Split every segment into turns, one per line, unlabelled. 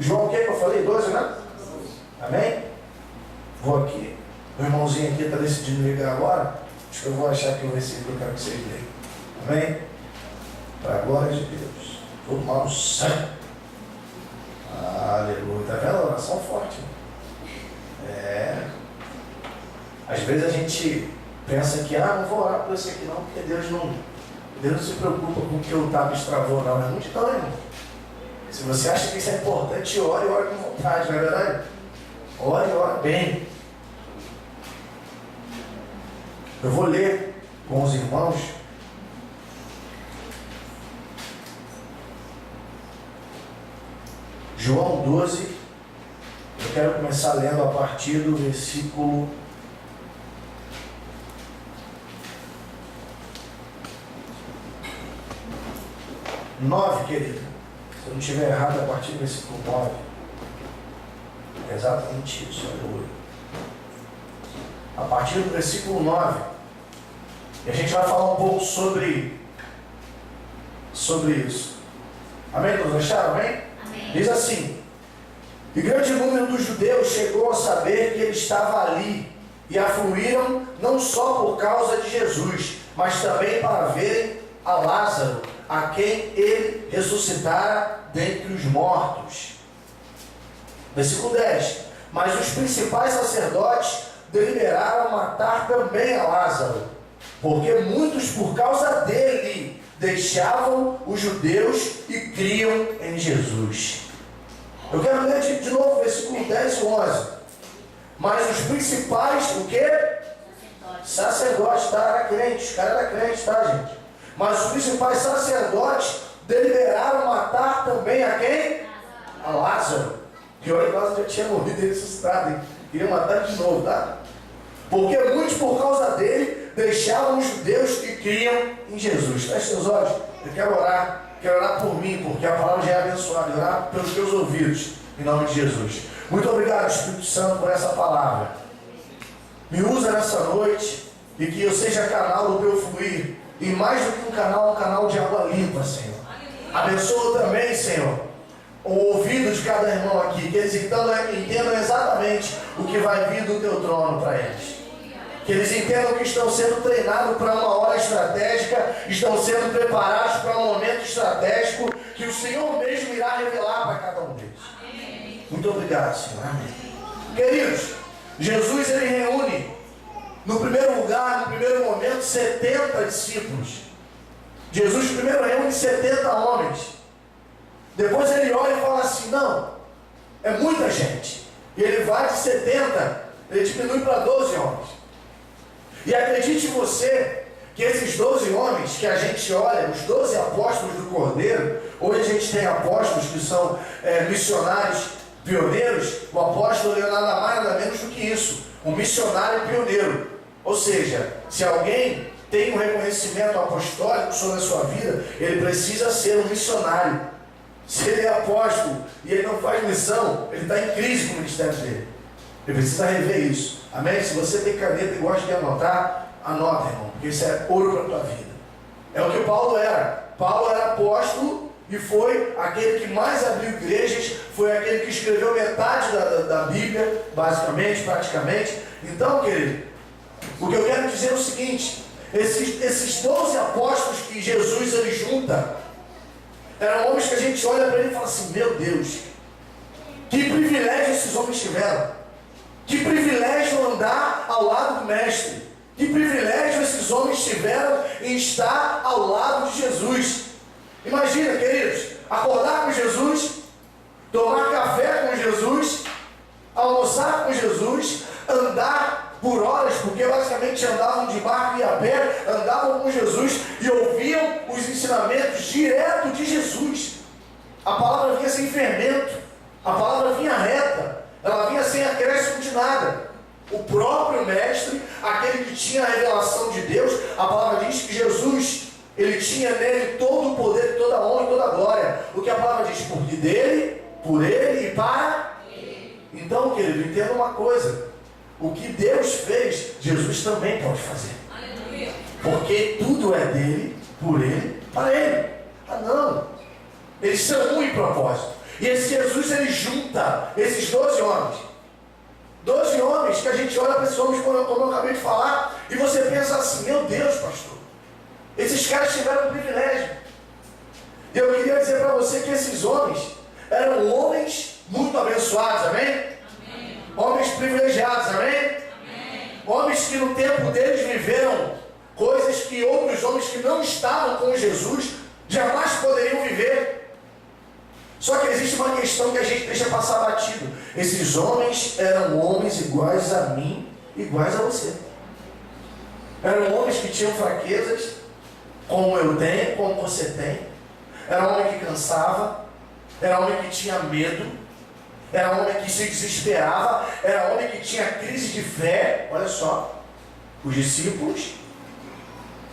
João, o que eu falei? 12, né? Amém? Vou aqui. O irmãozinho aqui está decidindo ligar agora. Acho que eu vou achar aqui o versículo que eu quero que vocês leiam. Amém? Para a glória de Deus. Todo mal no sangue. Aleluia. Está vendo? Oração forte. Às vezes a gente pensa que, não vou orar por esse aqui não, porque Deus não se preocupa com o que o Tavis travou, não. É muito estranho. Se você acha que isso é importante, ore com vontade, não é verdade? Ore bem. Eu vou ler com os irmãos João 12. Eu quero começar lendo a partir do versículo 9, querido. Se eu não estiver errado, a partir do versículo 9. É exatamente isso, aleluia. A partir do versículo 9. E a gente vai falar um pouco sobre isso. Amém? Todos acharam? Amém?
Amém.
Diz assim: e grande número dos judeus chegou a saber que ele estava ali, e afluíram não só por causa de Jesus, mas também para verem a Lázaro, a quem ele ressuscitara dentre os mortos. Versículo 10. Mas os principais sacerdotes deliberaram matar também a Lázaro, porque muitos por causa dele deixavam os judeus e criam em Jesus. Eu quero ler de novo versículo 10 e 11. Mas os principais, o quê? Sacerdotes, tá? Era crente, os caras eram crentes, tá, gente? Mas os principais sacerdotes deliberaram matar também a quem? A Lázaro. Que olha, Lázaro já tinha morrido e ressuscitado, hein? Queriam matar de novo, tá? Porque muitos por causa dele deixavam os judeus e criam em Jesus. Feche seus olhos. Eu quero orar por mim, porque a palavra já é abençoada. Orar pelos teus ouvidos, em nome de Jesus. Muito obrigado, Espírito Santo, por essa palavra. Me usa nessa noite e que eu seja canal do teu fluir. E mais do que um canal de água limpa, Senhor. Abençoa também, Senhor, o ouvido de cada irmão aqui, que eles entendam exatamente o que vai vir do teu trono para eles. Que eles entendam que estão sendo treinados para uma hora estratégica, estão sendo preparados para um momento estratégico que o Senhor mesmo irá revelar para cada um deles. Muito obrigado, Senhor. Amém. Queridos, Jesus ele reúne, no primeiro lugar, no primeiro momento, 70 discípulos. Jesus primeiro reúne 70 homens. Depois ele olha e fala assim, não, é muita gente. E ele vai de 70, ele diminui para 12 homens. E acredite você que esses 12 homens que a gente olha, os 12 apóstolos do Cordeiro, hoje a gente tem apóstolos que são missionários pioneiros. O apóstolo é nada mais nada menos do que isso, um missionário pioneiro. Ou seja, se alguém tem um reconhecimento apostólico sobre a sua vida, ele precisa ser um missionário. Se ele é apóstolo e ele não faz missão, ele está em crise com o ministério dele. Ele precisa rever isso. Amém? Se você tem caneta e gosta de anotar, anota, irmão, porque isso é ouro para a tua vida. É o que Paulo era. Paulo era apóstolo e foi aquele que mais abriu igrejas, foi aquele que escreveu metade da Bíblia, basicamente, praticamente. Então, querido, o que eu quero dizer é o seguinte: esses 12 apóstolos que Jesus ele junta, eram homens que a gente olha para ele e fala assim, meu Deus, que privilégio esses homens tiveram. Que privilégio andar ao lado do Mestre. Que privilégio esses homens tiveram em estar ao lado de Jesus. Imagina, queridos, acordar com Jesus, tomar café com Jesus, almoçar com Jesus, andar por horas, porque basicamente andavam de barco e a pé, andavam com Jesus e ouviam os ensinamentos direto de Jesus. A palavra vinha sem fermento, a palavra vinha reta, ela vinha sem acréscimo de nada. O próprio mestre, aquele que tinha a revelação de Deus, a palavra diz que Jesus, ele tinha nele todo o poder, toda a honra e toda a glória. O que a palavra diz? Porque dele, por ele e para ele. Então, querido, entenda uma coisa: o que Deus fez, Jesus também pode fazer. Aleluia. Porque tudo é dele, por ele, para ele. Ah, não. Eles são um em propósito. E esse Jesus, ele junta esses 12 homens. 12 homens que a gente olha para esses homens, como eu acabei de falar, e você pensa assim, meu Deus, pastor, esses caras tiveram um privilégio. E eu queria dizer para você que esses homens eram homens muito abençoados, amém?
Amém.
Homens privilegiados, amém?
Amém.
Homens que no tempo deles viveram coisas que outros homens que não estavam com Jesus jamais poderiam viver. Só que existe uma questão que a gente deixa passar batido. Esses homens eram homens iguais a mim, iguais a você. Eram homens que tinham fraquezas, como eu tenho, como você tem. Era homem que cansava, era homem que tinha medo, era homem que se desesperava, era homem que tinha crise de fé. Olha só, os discípulos,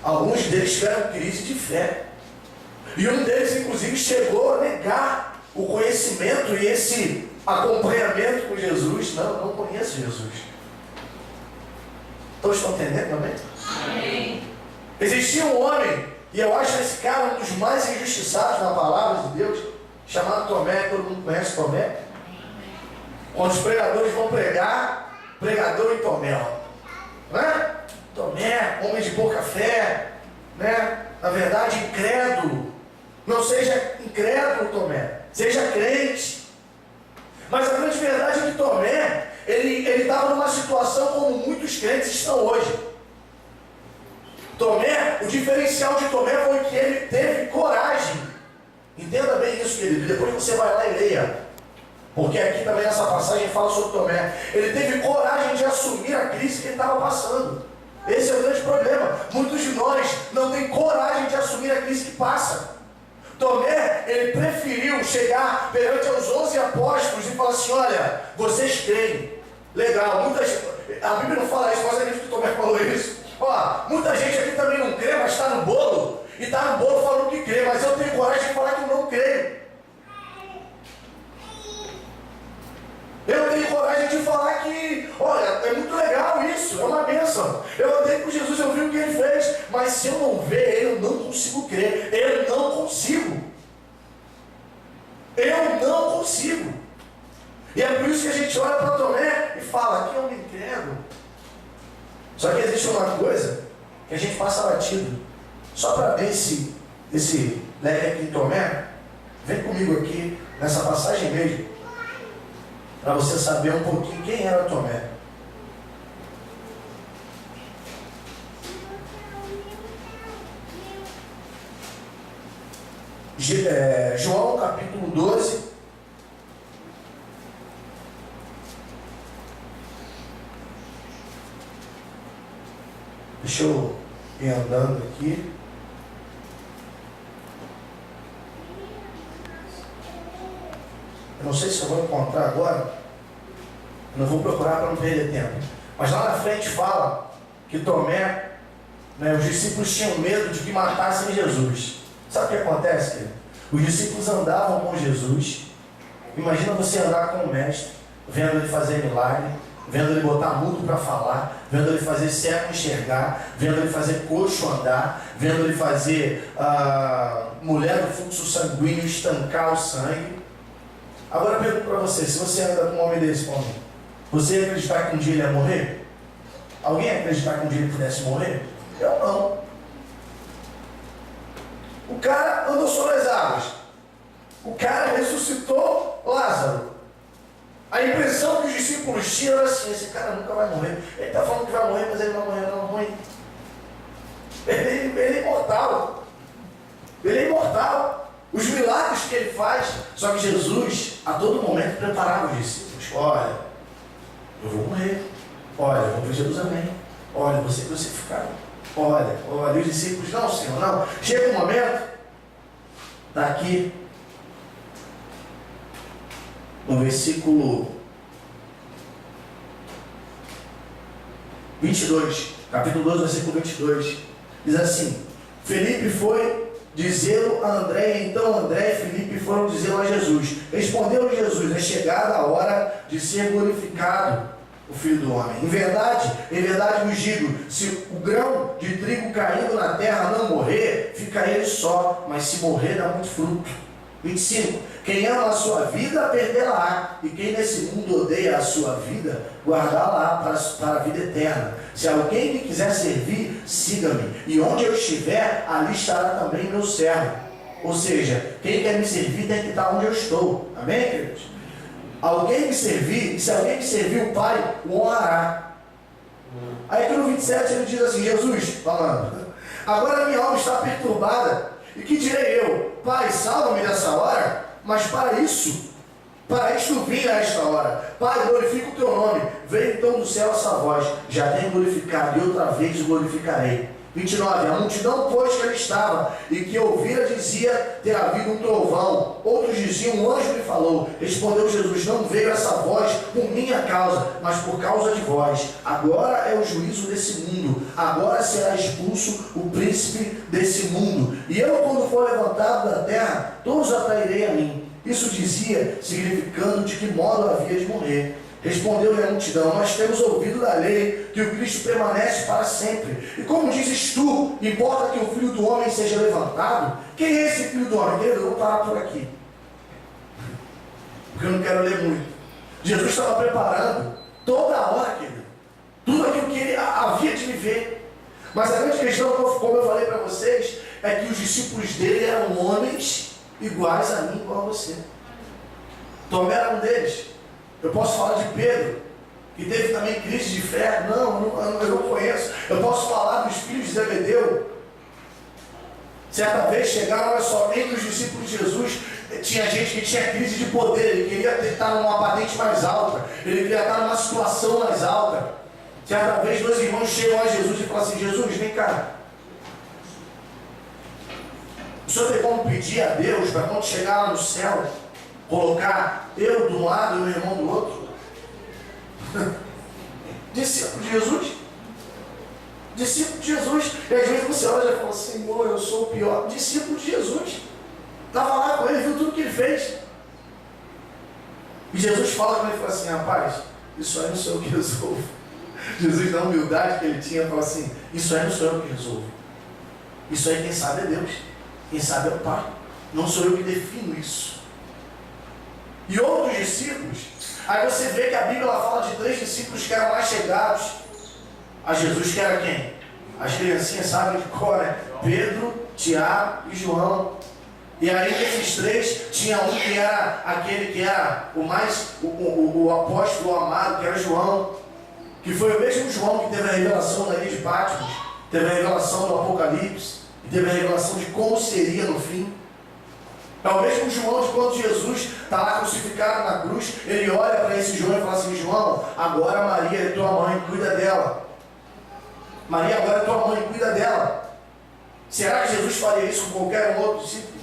alguns deles tiveram crise de fé. E um deles, inclusive, chegou a negar o conhecimento e esse acompanhamento com Jesus. Não conheço Jesus. Todos estão entendendo também?
Amém.
Existia um homem, e eu acho esse cara um dos mais injustiçados na palavra de Deus, chamado Tomé. Todo mundo conhece Tomé? Quando os pregadores vão pregar, pregador e Tomé, né? Tomé, homem de pouca fé, né? Na verdade, incrédulo. Não seja incrédulo, Tomé, seja crente. Mas a grande verdade é que Tomé, ele estava numa situação como muitos crentes estão hoje. Tomé, o diferencial de Tomé foi que ele teve coragem. Entenda bem isso, querido. Depois você vai lá e leia. Porque aqui também nessa passagem fala sobre Tomé. Ele teve coragem de assumir a crise que ele estava passando. Esse é o grande problema. Muitos de nós não têm coragem de assumir a crise que passa. Tomé, ele preferiu chegar perante aos 11 apóstolos e falar assim, olha, vocês creem. Legal, a Bíblia não fala isso, mas acredito que Tomé falou isso. Ó, muita gente aqui também não crê, mas está no bolo. E está no bolo falando que crê, mas eu tenho coragem de falar que eu não creio. Eu tenho coragem de falar que, olha, é muito legal isso, é uma bênção. Eu andei com Jesus, eu vi o que ele fez, mas se eu não ver ele, eu não consigo crer. Eu não consigo. Eu não consigo. E é por isso que a gente olha para Tomé e fala, que homem incrédulo. Só que existe uma coisa que a gente passa batido. Só para ver esse leque aqui em Tomé, vem comigo aqui nessa passagem mesmo, para você saber um pouquinho quem era Tomé. João capítulo 12. Deixa eu ir andando aqui. Eu não sei se eu vou encontrar agora. Eu não vou procurar para não perder tempo. Mas lá na frente fala que Tomé, né, os discípulos tinham medo de que matassem Jesus. Sabe o que acontece, querido? Os discípulos andavam com Jesus. Imagina você andar com o mestre, vendo ele fazer milagre, vendo ele botar mudo para falar, vendo ele fazer cego enxergar, vendo ele fazer coxo andar, vendo ele fazer mulher do fluxo sanguíneo estancar o sangue. Agora eu pergunto para você, se você anda com um homem desse homem, você ia acreditar que um dia ele ia morrer? Alguém ia acreditar que um dia ele pudesse morrer? Eu não. O cara andou sobre as águas. O cara ressuscitou Lázaro. A impressão que os discípulos tinham era assim, esse cara nunca vai morrer. Ele está falando que vai morrer, mas ele não vai morrer, não ruim. Ele é imortal. Ele é imortal. Os milagres que ele faz, só que Jesus, a todo momento, preparava os discípulos. Olha, eu vou morrer. Olha, eu vou para Jerusalém. Olha, vou ser crucificado. Olha, os discípulos, não, Senhor, não. Chega um momento, está aqui, no versículo 22, capítulo 12, versículo 22, diz assim, Felipe foi dizê-lo a André, então André e Felipe foram dizê-lo a Jesus. Respondeu Jesus, é chegada a hora de ser glorificado o Filho do Homem. Em verdade vos digo, se o grão de trigo caindo na terra não morrer, fica ele só, mas se morrer dá muito fruto. 25. Quem ama a sua vida, perdê-la. E quem nesse mundo odeia a sua vida, guardá-la para a vida eterna. Se alguém me quiser servir, siga-me. E onde eu estiver, ali estará também meu servo. Ou seja, quem quer me servir tem que estar onde eu estou. Amém, queridos? Alguém me servir, e se alguém me servir, o Pai o honrará. Aí aqui no 27 ele diz assim, Jesus falando, agora minha alma está perturbada, e que direi eu? Pai, salva-me dessa hora, mas para isto vim a esta hora. Pai, glorifica o teu nome. Veio então do céu essa voz, já tenho glorificado, e outra vez glorificarei. 29. A multidão, pois, que ali estava, e que ouvira, dizia ter havido um trovão. Outros diziam, um anjo me falou. Respondeu Jesus, não veio essa voz por minha causa, mas por causa de vós. Agora é o juízo desse mundo. Agora será expulso o príncipe desse mundo. E eu, quando for levantado da terra, todos atrairei a mim. Isso dizia, significando de que modo havia de morrer. Respondeu-lhe a multidão, nós temos ouvido da lei que o Cristo permanece para sempre. E como dizes tu, importa que o Filho do Homem seja levantado? Quem é esse Filho do Homem? Eu vou parar por aqui, porque eu não quero ler muito. Jesus estava preparando toda a hora, querido, tudo aquilo que ele havia de viver. Mas a grande questão, como eu falei para vocês, é que os discípulos dele eram homens iguais a mim, igual a você. Tomé era um deles. Eu posso falar de Pedro, que teve também crise de fé. Eu não conheço. Eu posso falar dos filhos de Zebedeu. Certa vez chegaram, olha só, entre os discípulos de Jesus, tinha gente que tinha crise de poder. Ele queria estar numa patente mais alta. Ele queria estar numa situação mais alta. Certa vez, dois irmãos chegam a Jesus e falam assim, Jesus, vem cá. O senhor tem como pedir a Deus para quando chegar lá no céu, colocar eu de um lado e o meu irmão do outro? Discípulo de Jesus. Discípulo de Jesus. E às vezes você olha e fala, Senhor, eu sou o pior. Discípulo de Jesus. Estava lá com ele, viu tudo que ele fez. E Jesus fala com ele e fala assim, rapaz, isso aí não sou eu que resolvo. Jesus, na humildade que ele tinha, fala assim, isso aí não sou eu que resolvo. Isso aí quem sabe é Deus. Quem sabe é o Pai. Não sou eu que defino isso. E outros discípulos, aí você vê que a Bíblia fala de 3 discípulos que eram mais chegados a Jesus, que era quem? As criancinhas sabem de cor, né? Pedro, Tiago e João. E aí desses 3, tinha um que era aquele que era o apóstolo amado, que era João, que foi o mesmo João que teve a revelação da ilha de Patmos, teve a revelação do Apocalipse, e teve a revelação de como seria no fim. É o mesmo João de quando Jesus está lá crucificado na cruz, ele olha para esse João e fala assim, João, agora Maria é tua mãe, cuida dela. Maria agora é tua mãe, cuida dela. Será que Jesus faria isso com qualquer outro discípulo?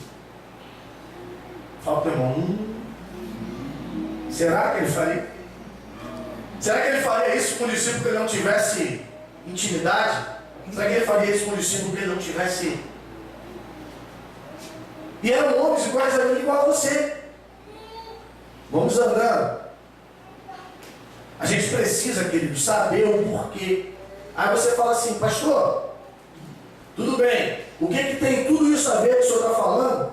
Fala para o irmão, será que ele faria? Será que ele faria isso com um discípulo que ele não tivesse intimidade? Será que ele faria isso com um discípulo que ele não tivesse... E eram homens iguais a mim, igual a você. Vamos andando. A gente precisa, querido, saber o porquê. Aí você fala assim, pastor, tudo bem, o que tem tudo isso a ver que o senhor está falando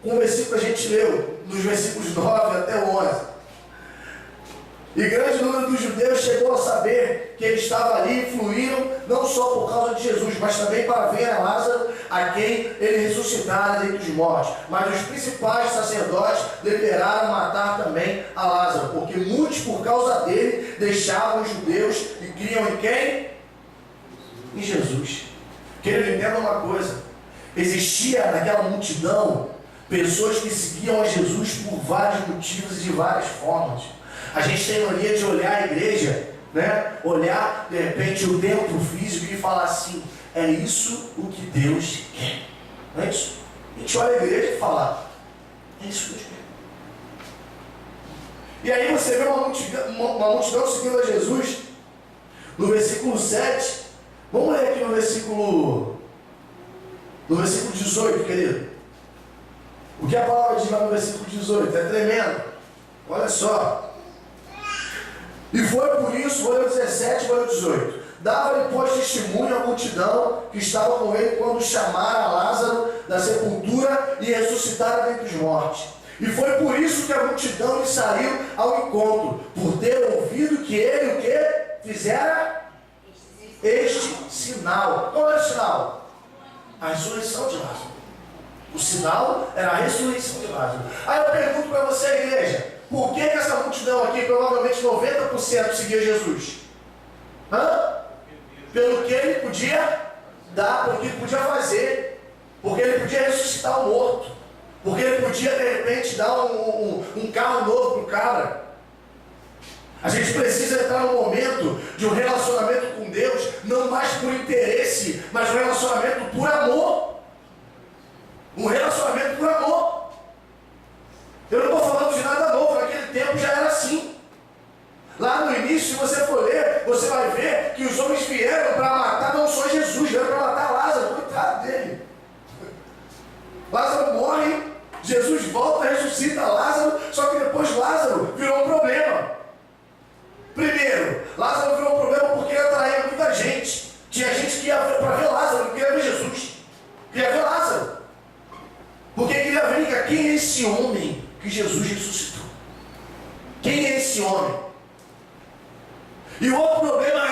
com o versículo que a gente leu, nos versículos 9 até o 11? E grande número dos judeus chegou a saber que ele estava ali e fluíram, não só por causa de Jesus, mas também para ver a Lázaro, a quem ele ressuscitara dentre os mortos. Mas os principais sacerdotes deliberaram matar também a Lázaro, porque muitos por causa dele deixavam os judeus e criam em quem? Em Jesus. Querido, entenda uma coisa, existia naquela multidão pessoas que seguiam a Jesus por vários motivos e de várias formas. A gente tem mania de olhar a igreja, né? Olhar de repente o templo físico e falar assim, é isso o que Deus quer. Não é isso? A gente olha a igreja e fala, é isso que Deus quer. E aí você vê uma multidão seguindo a Jesus. No versículo 7, vamos ler aqui no versículo 18, querido. O que a palavra diz lá no versículo 18? É tremendo. Olha só. E foi por isso, vou ler o 17, vou ler o 18. dava-lhe, pois, testemunho à multidão que estava com ele quando chamara Lázaro da sepultura e ressuscitara dentre os mortos. E foi por isso que a multidão lhe saiu ao encontro, por ter ouvido que ele o que? Fizera este sinal. Qual é o sinal? A ressurreição de Lázaro. O sinal era a ressurreição de Lázaro. Aí eu pergunto para você, igreja, por que essa multidão aqui, provavelmente 90% seguia Jesus? Pelo que ele podia dar, pelo que ele podia fazer, porque ele podia ressuscitar o morto, porque ele podia de repente dar um carro novo para o cabra. A gente precisa entrar num momento de um relacionamento com Deus, não mais por interesse, mas um relacionamento por amor. Um relacionamento por amor. Eu não estou falando de nada novo, naquele tempo já era assim. Lá no início, se você for ler, você vai ver que os homens vieram para matar não só Jesus, vieram para matar Lázaro, coitado dele. Lázaro morre, Jesus volta, ressuscita Lázaro, só que depois Lázaro virou um problema. Primeiro, Lázaro virou um problema porque ele atraía muita gente. Tinha gente que ia para ver Lázaro, não queria ver Jesus. Queria ver Lázaro. Porque queria ver quem é esse homem que Jesus ressuscitou. Quem é esse homem? E o outro problema